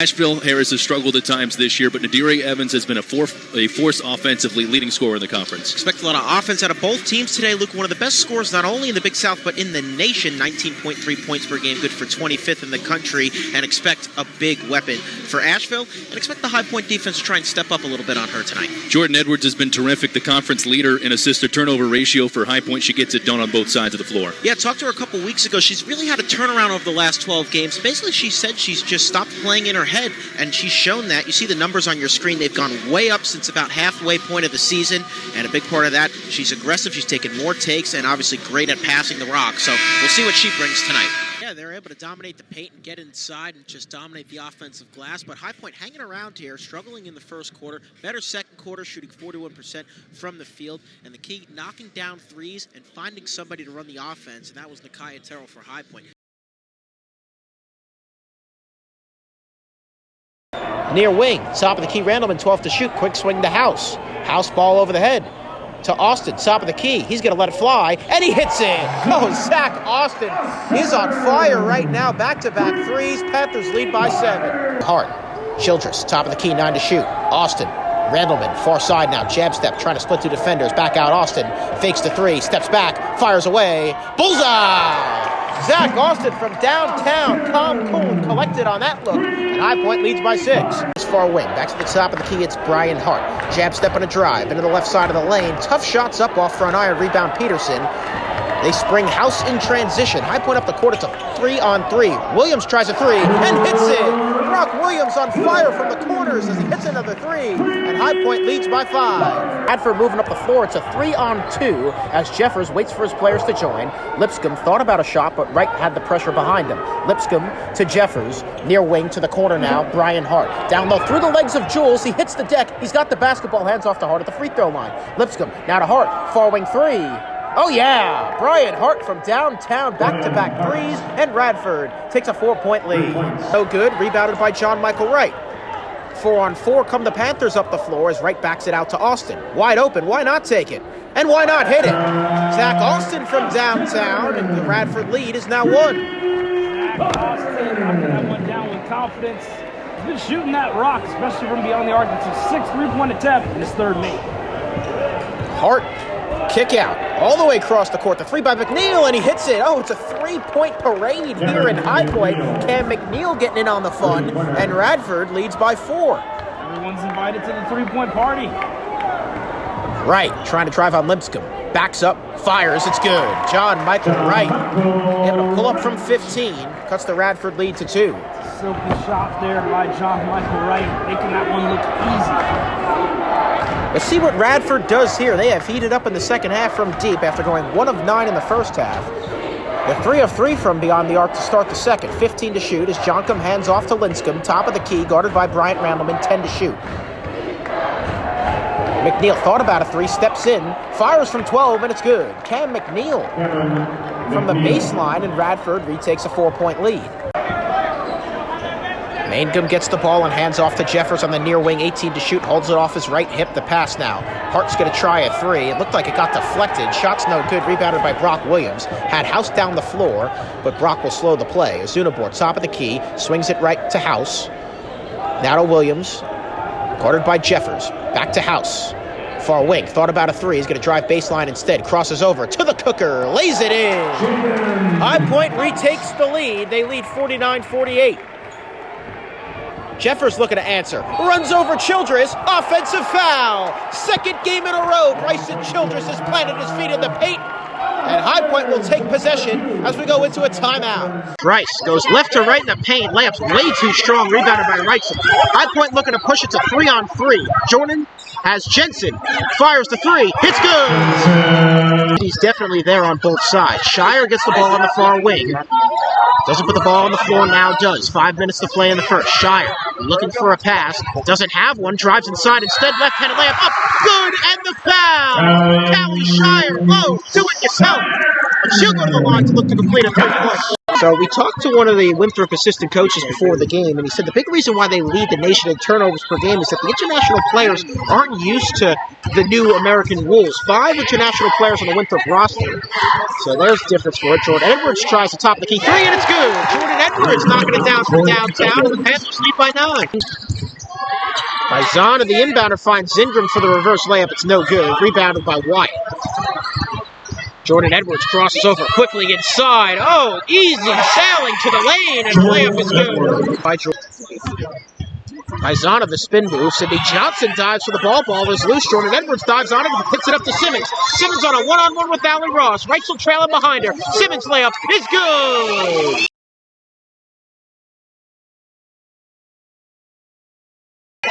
Asheville Harris has struggled at times this year, but Nadiri Evans has been a force offensively, leading scorer in the conference. Expect a lot of offense out of both teams today. Luke, one of the best scorers not only in the Big South, but in the nation. 19.3 points per game, good for 25th in the country, and expect a big weapon for Asheville, and expect the High Point defense to try and step up a little bit on her tonight. Jordan Edwards has been terrific, the conference leader in assist-to-turnover ratio for High Point. She gets it done on both sides of the floor. Yeah, talked to her a couple weeks ago. She's really had a turnaround over the last 12 games. Basically, she said she's just stopped playing in her head, and she's shown that. You see the numbers on your screen. They've gone way up since about halfway point of the season, and a big part of that, she's aggressive, she's taken more takes, and obviously great at passing the rock. So we'll see what she brings tonight. Yeah, they're able to dominate the paint and get inside and just dominate the offensive glass, but High Point hanging around here, struggling in the first quarter, better second quarter, shooting 41% from the field, and the key, knocking down threes and finding somebody to run the offense, and that was Nakia Terrell for High Point. Near wing, top of the key, Randleman, 12 to shoot, quick swing to House. House ball over the head to Austin, top of the key. He's going to let it fly, and he hits it. Oh, Zach Austin is on fire right now. Back-to-back threes. Panthers lead by 7. Hart, Childress, top of the key, 9 to shoot. Austin, Randleman, far side now, jab step, trying to split 2 defenders. Back out Austin, fakes the 3, steps back, fires away. Bullseye! Zach Austin from downtown, calm, cool, and collected on that look, and High Point leads by 6. This far wing, back to the top of the key, it's Brian Hart. Jab step on a drive, into the left side of the lane, tough shots up off front iron, rebound Peterson. They spring House in transition. High Point up the court, it's a 3-on-3. Williams tries a 3, and hits it! Brock Williams on fire from the corners as he hits another 3, and High Point leads by 5. Radford moving up the floor, it's a 3-on-2 as Jeffers waits for his players to join. Lipscomb thought about a shot, but Wright had the pressure behind him. Lipscomb to Jeffers, near wing to the corner now, Brian Hart. Down low through the legs of Jules, he hits the deck, he's got the basketball, hands off to Hart at the free throw line. Lipscomb now to Hart, far wing 3. Oh yeah, Brian Hart from downtown, back-to-back threes, and Radford takes a 4-point lead. No good, rebounded by John Michael Wright. 4-on-4 come the Panthers up the floor as Wright backs it out to Austin. Wide open, why not take it? And why not hit it? Zach Austin from downtown, and the Radford lead is now 1. Zach Austin knocking that one down with confidence. He's been shooting that rock, especially from beyond the arc. It's a 6 3-point attempt in his third make. Hart. Kick out, all the way across the court. The 3 by McNeil, and he hits it. Oh, it's a 3-point parade here in High Point. Cam McNeil getting in on the fun, and Radford leads by 4. Everyone's invited to the 3-point party. Wright trying to drive on Lipscomb. Backs up, fires, it's good. John Michael Wright able to pull up from 15. Cuts the Radford lead to 2. Silky shot there by John Michael Wright, making that one look easy. Let's see what Radford does here. They have heated up in the second half from deep after going 1 of 9 in the first half. They're 3 of 3 from beyond the arc to start the second. 15 to shoot as Joncom hands off to Linscomb. Top of the key, guarded by Bryant Randleman, 10 to shoot. McNeil thought about a 3, steps in, fires from 12, and it's good. Cam McNeil from the baseline, and Radford retakes a 4-point lead. Mangum gets the ball and hands off to Jeffers on the near wing, 18 to shoot, holds it off his right hip, the pass now. Hart's going to try a 3. It looked like it got deflected. Shot's no good, rebounded by Brock Williams. Had House down the floor, but Brock will slow the play. Azunaboard, top of the key, swings it right to House. Now to Williams, guarded by Jeffers. Back to House. Far wing, thought about a 3. He's going to drive baseline instead. Crosses over to the cooker, lays it in. High Point retakes the lead. They lead 49-48. Jeffers looking to answer. Runs over Childress. Offensive foul. Second game in a row. Bryson Childress has planted his feet in the paint. And High Point will take possession as we go into a timeout. Bryce goes left to right in the paint. Layup's way too strong. Rebounded by Wrightson. High Point looking to push it to 3-on-3. Jordan has Jensen. Fires the 3. Hits good. He's definitely there on both sides. Shire gets the ball on the far wing. Doesn't put the ball on the floor, now does. 5 minutes to play in the first. Shire looking for a pass. Doesn't have one. Drives inside instead. Left-handed layup. Up. Good. And the foul. Callie Shire. Whoa. Do it yourself. But she'll go to the line to look to complete a 3-point. So we talked to one of the Winthrop assistant coaches before the game, and he said the big reason why they lead the nation in turnovers per game is that the international players aren't used to the new American rules. 5 international players on the Winthrop roster. So there's difference for it. Jordan Edwards tries to top the key 3, and it's good. Jordan Edwards knocking it down from downtown, and the Panthers lead by 9. Faison, and the inbounder finds Zingram for the reverse layup. It's no good. Rebounded by White. Jordan Edwards crosses over quickly inside. Oh, easy sailing to the lane, and layup is good. By Faison of the spin move. Sidney Johnson dives for the ball. Ball is loose. Jordan Edwards dives on it and hits it up to Simmons. Simmons on a one-on-one with Allie Ross. Reitzel trailing behind her. Simmons layup is good.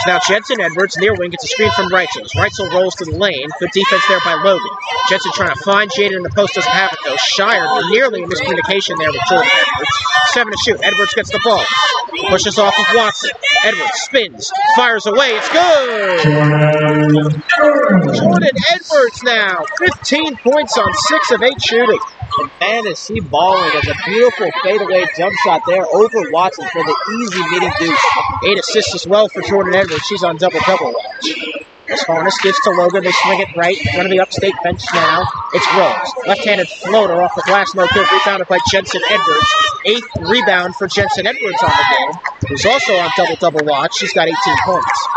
Now Jensen Edwards, near wing, gets a screen from Reitzel. Reitzel rolls to the lane. Good defense there by Logan. Jensen trying to find Jaden in the post, doesn't have it though. Shire, nearly a miscommunication there with Jordan Edwards. 7 to shoot. Edwards gets the ball. Pushes off of Watson. Edwards spins, fires away. It's good! Jordan Edwards now. 15 points on 6 of 8 shooting. And man, is he balling. There's a beautiful fadeaway jump shot there over Watson for the easy midi deuce. 8 assists as well for Jordan Edwards. She's on double-double watch. As Harness gives to Logan. They swing it right in front of the upstate bench now. It's Rose. Left-handed floater off the glass. No good. Rebounded by Jensen Edwards. 8th rebound for Jensen Edwards on the game, who's also on double-double watch. She's got 18 points.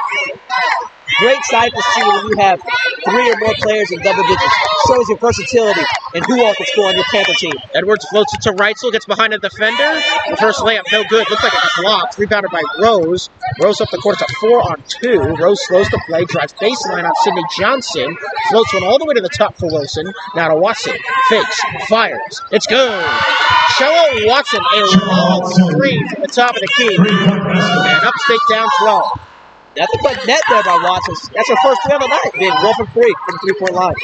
Great sight to see when you have 3 or more players in double digits. Shows your versatility and who all can score on your Panther team. Edwards floats it to Reitzel, gets behind a defender. The first layup, no good. Looked like it was blocked. Rebounded by Rose. Rose up the court. It's a 4-on-2. Rose slows the play, drives baseline on Sidney Johnson. Floats one all the way to the top for Wilson. Now to Watson. Fakes. Fires. It's good. Shello Watson, a long screen from the top of the key. And upstate down 12. Nothing but net there by Watson. That's her first 3 on the night, being 1 from 3 from the 3-point line.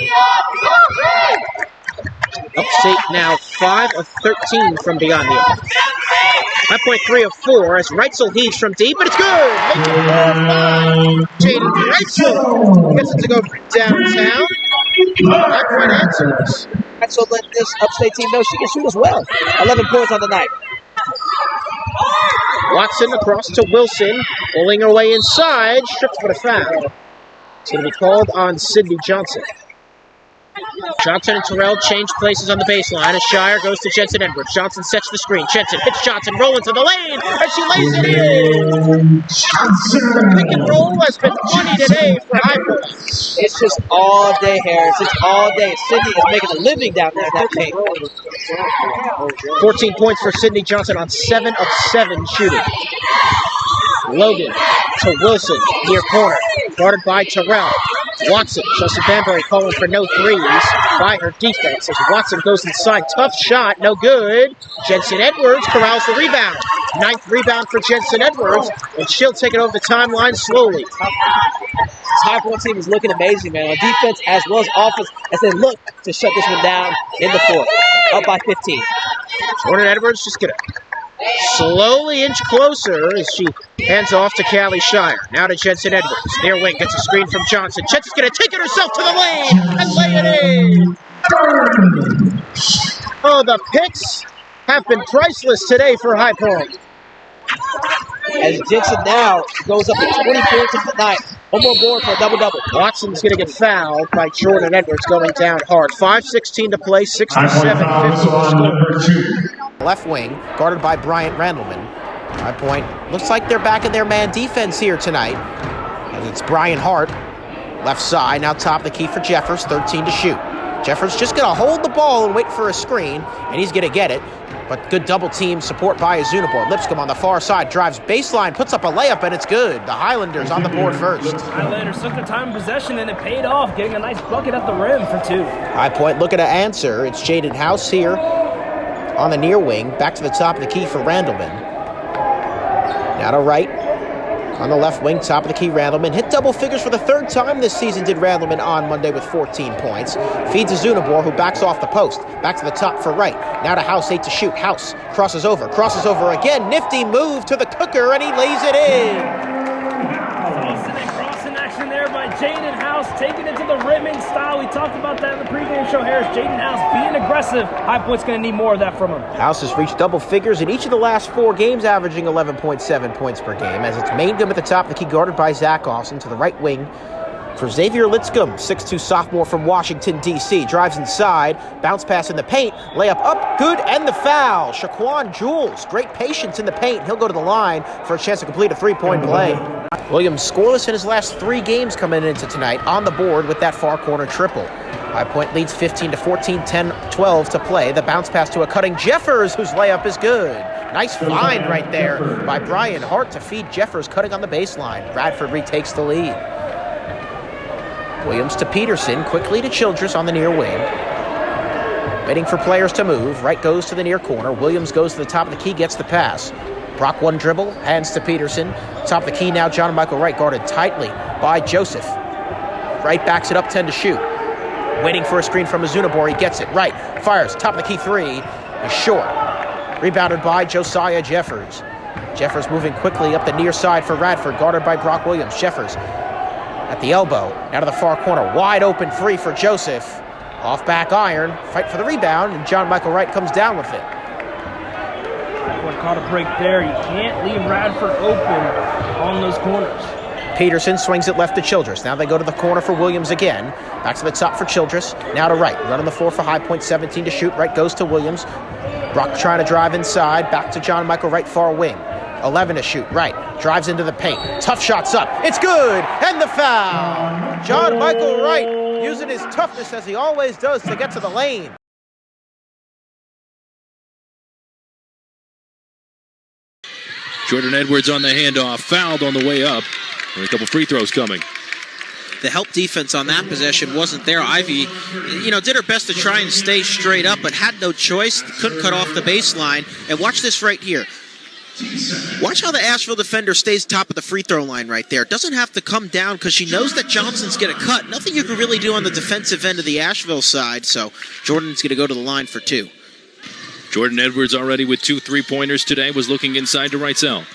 Upstate now 5 of 13 from beyond the arc. 5.3 of 4 as Reitzel heaves from deep, but it's good! Making it 5. Jaden Reitzel gets it to go downtown. 5-point answers. Reitzel let this upstate team know she can shoot as well. 11 points on the night. Watson across to Wilson, pulling her way inside, stripped for the foul. It's going to be called on Sidney Johnson. Johnson and Terrell change places on the baseline as Shire goes to Jensen Edwards. Johnson sets the screen. Jensen hits Johnson, rolling to the lane, and she lays it in! The pick and roll has been funny today for High Points. It's just all day, Harris. It's all day. Sidney is making a living down there in that paint. 14 points for Sidney Johnson on 7 of 7 shooting. Logan to Wilson, near corner, guarded by Terrell. Watson, Chelsea Banbury calling for no threes by her defense as Watson goes inside. Tough shot, no good. Jensen Edwards corrals the rebound. 9th rebound for Jensen Edwards, and she'll take it over the timeline slowly. This High Point team is looking amazing, man, on defense as well as offense as they look to shut this one down in the 4th. Up by 15. Jordan Edwards just going to slowly inch closer as she hands off to Callie Shire. Now to Jensen Edwards. Near wing gets a screen from Johnson. Jensen's going to take it herself to the lane and lay it in. Oh, the picks have been priceless today for High Point. As Jensen now goes up to 20 points of the night. One more board for a double-double. Watson's going to get fouled by Jordan Edwards going down hard. 5:16 to play, 67-50 score. Left wing, guarded by Bryant Randleman. High Point looks like they're back in their man defense here tonight. And it's Brian Hart, left side, now top of the key for Jeffers, 13 to shoot. Jeffers just going to hold the ball and wait for a screen, and he's going to get it. But good double team support by Azunabor. Lipscomb on the far side, drives baseline, puts up a layup, and it's good. The Highlanders on the board first. Highlanders took the time of possession, and it paid off, getting a nice bucket at the rim for 2. High Point looking to answer. It's Jaden House here on the near wing. Back to the top of the key for Randleman. Now to Wright. On the left wing, top of the key, Randleman. Hit double figures for the 3rd time this season, did Randleman on Monday with 14 points. Feeds Azunabor, who backs off the post. Back to the top for Wright. Now to House, 8 to shoot. House crosses over again. Nifty move to the cooker, and he lays it in. Crossing action there by Jaden House. taking it to the rim in style. We talked about that in the pregame show, Harris. Jaden House being aggressive. High Point's going to need more of that from him. House has reached double figures in each of the last 4 games, averaging 11.7 points per game, as it's Mangum at the top of the key, guarded by Zach Austin to the right wing. For Xavier Lipscomb, 6'2 sophomore from Washington, D.C. Drives inside, bounce pass in the paint, layup up, good, and the foul. Shaquan Jules, great patience in the paint. He'll go to the line for a chance to complete a 3-point play. Williams scoreless in his last 3 games coming into tonight, on the board with that far corner triple. High Point leads 15-14, 10-12 to play. The bounce pass to a cutting Jeffers, whose layup is good. Nice find right there by Brian Hart to feed Jeffers, cutting on the baseline. Bradford retakes the lead. Williams to Peterson, quickly to Childress on the near wing. Waiting for players to move. Wright goes to the near corner. Williams goes to the top of the key, gets the pass. Brock one dribble, hands to Peterson. Top of the key now, John Michael Wright guarded tightly by Joseph. Wright backs it up, 10 to shoot. Waiting for a screen from Azunabor, he gets it. Wright fires, top of the key 3, is short. Rebounded by Josiah Jeffers. Jeffers moving quickly up the near side for Radford, guarded by Brock Williams. Jeffers at the elbow, out of the far corner, wide open 3 for Joseph. Off back iron, fight for the rebound, and John Michael Wright comes down with it. Caught a break there. You can't leave Radford open on those corners. Peterson swings it left to Childress. Now they go to the corner for Williams again. Back to the top for Childress. Now to Wright. Running the floor for High Point, 17 to shoot. Wright goes to Williams. Brock trying to drive inside. Back to John Michael Wright, far wing. 11 to shoot. Wright drives into the paint. Tough shots up. It's good. And the foul. John Michael Wright using his toughness as he always does to get to the lane. Jordan Edwards on the handoff, fouled on the way up. And a couple free throws coming. The help defense on that possession wasn't there. Ivy, did her best to try and stay straight up, but had no choice. Couldn't cut off the baseline. And watch this right here. Watch how the Asheville defender stays top of the free throw line right there. Doesn't have to come down because she knows that Johnson's going to cut. Nothing you can really do on the defensive end of the Asheville side, so Jordan's going to go to the line for 2. Jordan Edwards already with 2 3-pointers today, was looking inside to Wrightsell.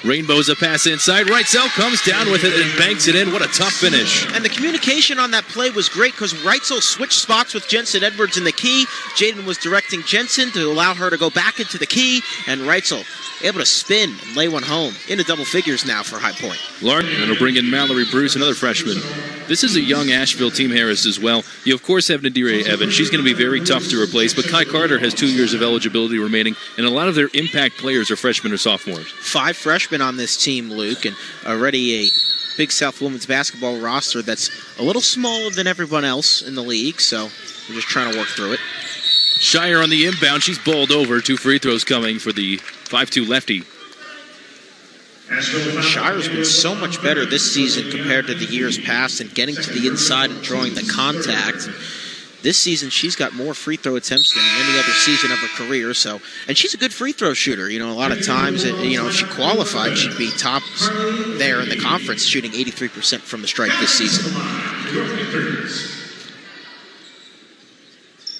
Rainbow's a pass inside. Wrightsell comes down with it and banks it in. What a tough finish. And the communication on that play was great because Wrightsell switched spots with Jensen Edwards in the key. Jaden was directing Jensen to allow her to go back into the key, and Wrightsell able to spin and lay one home. Into double figures now for High Point. Larkin, and it'll bring in Mallory Bruce, another freshman. This is a young Asheville team, Harris, as well. You, of course, have Nadira Evans. She's going to be very tough to replace, but Kai Carter has 2 years of eligibility remaining, and a lot of their impact players are freshmen or sophomores. 5 freshmen on this team, Luke, and already a Big South women's basketball roster that's a little smaller than everyone else in the league, so we're just trying to work through it. Shire on the inbound. She's bowled over. 2 free throws coming for the 5'2 lefty. Shire's been so much better this season compared to the years past and getting to the inside and drawing the contact. This season, she's got more free throw attempts than any other season of her career. And she's a good free throw shooter. A lot of times, if she qualified, she'd be top there in the conference, shooting 83% from the stripe this season.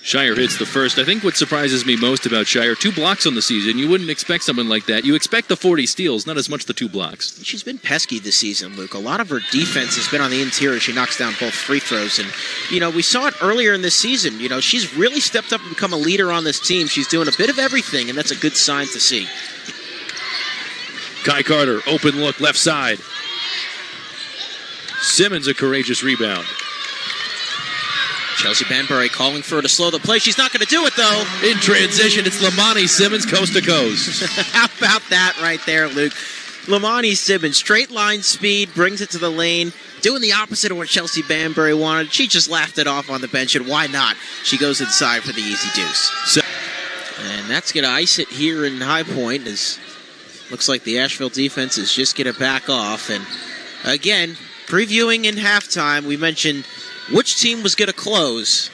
Shire hits the first. I think what surprises me most about Shire, 2 blocks on the season. You wouldn't expect someone like that. You expect the 40 steals, not as much the 2 blocks. She's been pesky this season, Luke. A lot of her defense has been on the interior. She knocks down both free throws. And, we saw it earlier in this season. She's really stepped up and become a leader on this team. She's doing a bit of everything, and that's a good sign to see. Kai Carter, open look, left side. Simmons, a courageous rebound. Chelsea Banbury calling for her to slow the play. She's not going to do it, though. In transition, it's Lamani Simmons, coast to coast. How about that right there, Luke? Lamani Simmons, straight line speed, brings it to the lane, doing the opposite of what Chelsea Banbury wanted. She just laughed it off on the bench, and why not? She goes inside for the easy deuce. And that's going to ice it here in High Point, as looks like the Asheville defense is just going to back off. And again, previewing in halftime, we mentioned which team was going to close,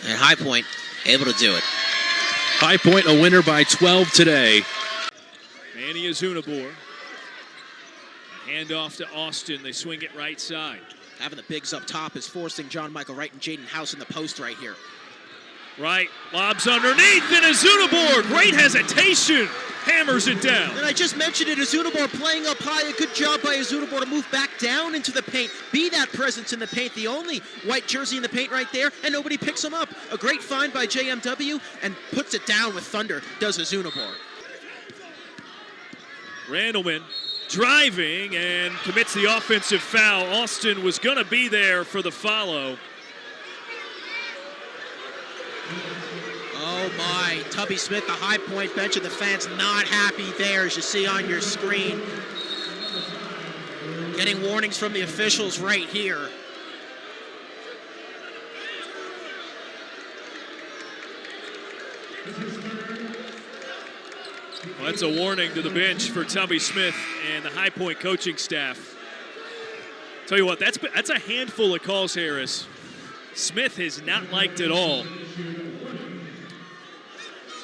and High Point able to do it. High Point a winner by 12 today. Manny Azunabor. Handoff to Austin. They swing it right side. Having the bigs up top is forcing John Michael Wright and Jaden House in the post right here. Right, lobs underneath, and Azunabor, great hesitation, hammers it down. And I just mentioned it, Azunabor playing up high. A good job by Azunabor to move back down into the paint, be that presence in the paint, the only white jersey in the paint right there, and nobody picks him up. A great find by JMW, and puts it down with thunder, does Azunabor. Randleman driving and commits the offensive foul. Austin was going to be there for the follow. Oh my, Tubby Smith, the high point bench, and the fans not happy there, as you see on your screen. Getting warnings from the officials right here. Well, that's a warning to the bench for Tubby Smith and the High Point coaching staff. Tell you what, that's a handful of calls, Harris. Smith has not liked it all.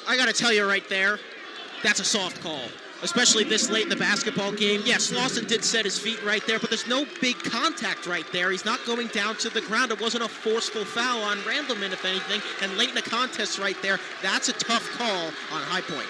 I got to tell you right there, that's a soft call, especially this late in the basketball game. Yes, Lawson did set his feet right there, but there's no big contact right there. He's not going down to the ground. It wasn't a forceful foul on Randleman, if anything, and late in the contest right there, that's a tough call on High Point.